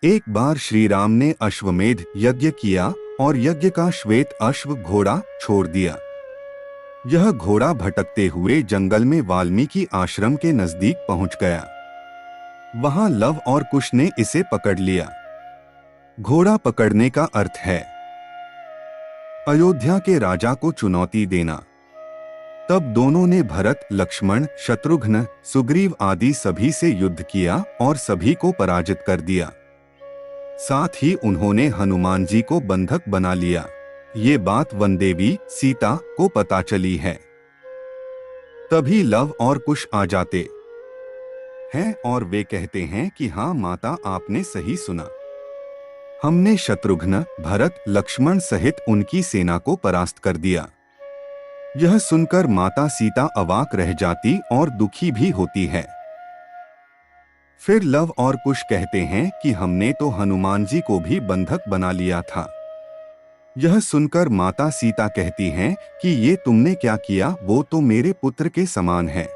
एक बार श्री राम ने अश्वमेध यज्ञ किया और यज्ञ का श्वेत अश्व घोड़ा छोड़ दिया। यह घोड़ा भटकते हुए जंगल में वाल्मीकि आश्रम के नजदीक पहुंच गया। वहां लव और कुश ने इसे पकड़ लिया। घोड़ा पकड़ने का अर्थ है अयोध्या के राजा को चुनौती देना। तब दोनों ने भरत, लक्ष्मण, शत्रुघ्न, सुग्रीव आदि सभी से युद्ध किया और सभी को पराजित कर दिया। साथ ही उन्होंने हनुमान जी को बंधक बना लिया। ये बात वनदेवी सीता को पता चली है। तभी लव और कुश आ जाते हैं और वे कहते हैं कि हाँ माता, आपने सही सुना। हमने शत्रुघ्न, भरत, लक्ष्मण सहित उनकी सेना को परास्त कर दिया। यह सुनकर माता सीता अवाक रह जाती और दुखी भी होती है। फिर लव और कुश कहते हैं कि हमने तो हनुमान जी को भी बंधक बना लिया था। यह सुनकर माता सीता कहती हैं कि ये तुमने क्या किया, वो तो मेरे पुत्र के समान है।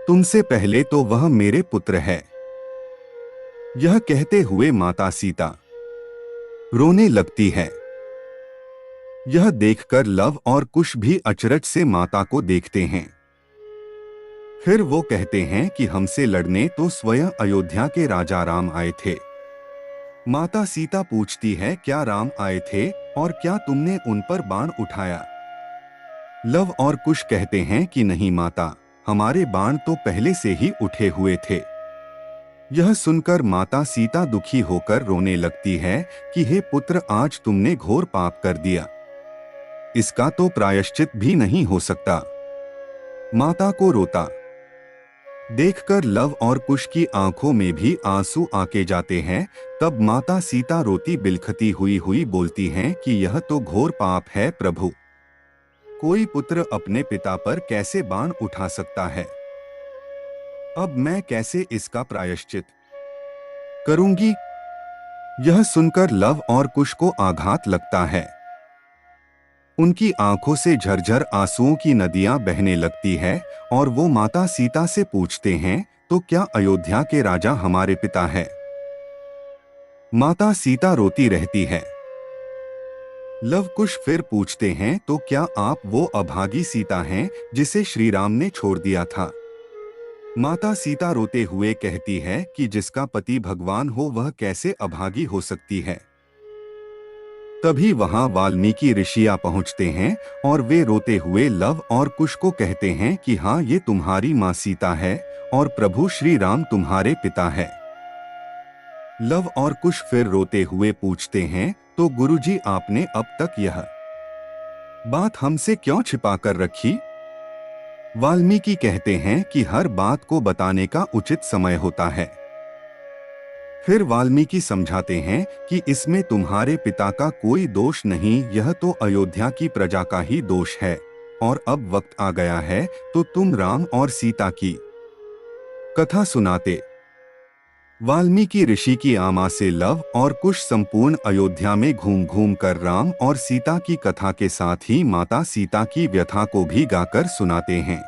तुमसे पहले तो वह मेरे पुत्र है। यह कहते हुए माता सीता रोने लगती है। यह देखकर लव और कुश भी अचरज से माता को देखते हैं। फिर वो कहते हैं कि हमसे लड़ने तो स्वयं अयोध्या के राजा राम आए थे। माता सीता पूछती है, क्या राम आए थे और क्या तुमने उन पर बाण उठाया? लव और कुश कहते हैं कि नहीं माता, हमारे बाण तो पहले से ही उठे हुए थे। यह सुनकर माता सीता दुखी होकर रोने लगती है कि हे पुत्र, आज तुमने घोर पाप कर दिया। इसका तो प्रायश्चित भी नहीं हो सकता। माता को रोता देखकर लव और कुश की आंखों में भी आंसू आके जाते हैं। तब माता सीता रोती बिलखती हुई बोलती हैं कि यह तो घोर पाप है प्रभु। कोई पुत्र अपने पिता पर कैसे बाण उठा सकता है? अब मैं कैसे इसका प्रायश्चित करूंगी? यह सुनकर लव और कुश को आघात लगता है। उनकी आंखों से झरझर आंसुओं की नदियां बहने लगती है और वो माता सीता से पूछते हैं, तो क्या अयोध्या के राजा हमारे पिता है? माता सीता रोती रहती है। लव कुश फिर पूछते हैं, तो क्या आप वो अभागी सीता हैं जिसे श्री राम ने छोड़ दिया था? माता सीता रोते हुए कहती है कि जिसका पति भगवान हो वह कैसे अभागी हो सकती है। तभी वहां वाल्मीकि ऋषियां पहुंचते हैं और वे रोते हुए लव और कुश को कहते हैं कि हाँ, ये तुम्हारी मां सीता है और प्रभु श्री राम तुम्हारे पिता है। लव और कुश फिर रोते हुए पूछते हैं, तो गुरुजी, आपने अब तक यह बात हमसे क्यों छिपा कर रखी? वाल्मीकि कहते हैं कि हर बात को बताने का उचित समय होता है। फिर वाल्मीकि समझाते हैं कि इसमें तुम्हारे पिता का कोई दोष नहीं, यह तो अयोध्या की प्रजा का ही दोष है और अब वक्त आ गया है तो तुम राम और सीता की कथा सुनाते। वाल्मीकि ऋषि की आमा से लव और कुश संपूर्ण अयोध्या में घूम घूम कर राम और सीता की कथा के साथ ही माता सीता की व्यथा को भी गाकर सुनाते हैं।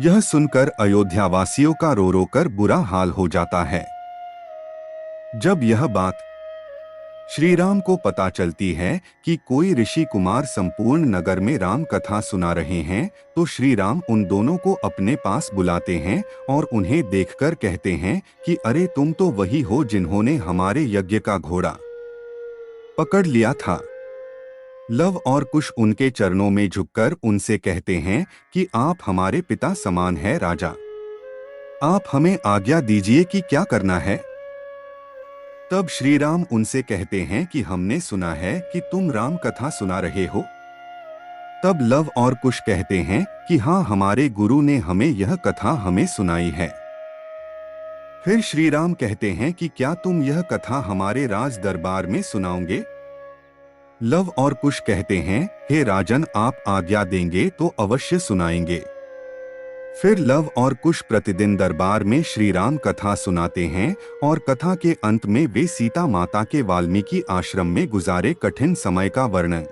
यह सुनकर अयोध्यावासियों का रो रो कर बुरा हाल हो जाता है। जब यह बात श्री राम को पता चलती है कि कोई ऋषि कुमार संपूर्ण नगर में राम कथा सुना रहे हैं, तो श्री राम उन दोनों को अपने पास बुलाते हैं और उन्हें देखकर कहते हैं कि अरे, तुम तो वही हो जिन्होंने हमारे यज्ञ का घोड़ा पकड़ लिया था। लव और कुश उनके चरणों में झुककर उनसे कहते हैं कि आप हमारे पिता समान है राजा। आप हमें आज्ञा दीजिए कि क्या करना है। तब श्री राम उनसे कहते हैं कि हमने सुना है कि तुम राम कथा सुना रहे हो। तब लव और कुश कहते हैं कि हाँ, हमारे गुरु ने हमें यह कथा हमें सुनाई है। फिर श्री राम कहते हैं कि क्या तुम यह कथा हमारे राज दरबार में सुनाओगे? लव और कुश कहते हैं, हे राजन, आप आज्ञा देंगे तो अवश्य सुनाएंगे। फिर लव और कुश प्रतिदिन दरबार में श्री राम कथा सुनाते हैं और कथा के अंत में वे सीता माता के वाल्मीकि आश्रम में गुजारे कठिन समय का वर्णन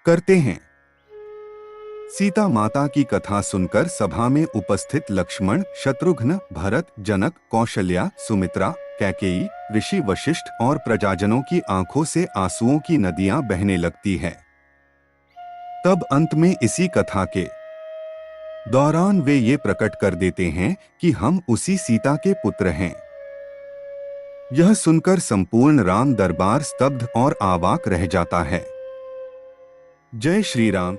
करते हैं। सीता माता की कथा सुनकर सभा में उपस्थित लक्ष्मण, शत्रुघ्न, भरत, जनक, कौशल्या, सुमित्रा, कैकेयी, ऋषि वशिष्ठ और प्रजाजनों की आंखों से आंसुओं की नदियां बहने लगती है। तब अंत में इसी कथा के दौरान वे ये प्रकट कर देते हैं कि हम उसी सीता के पुत्र हैं। यह सुनकर संपूर्ण राम दरबार स्तब्ध और अवाक रह जाता है। जय श्री राम।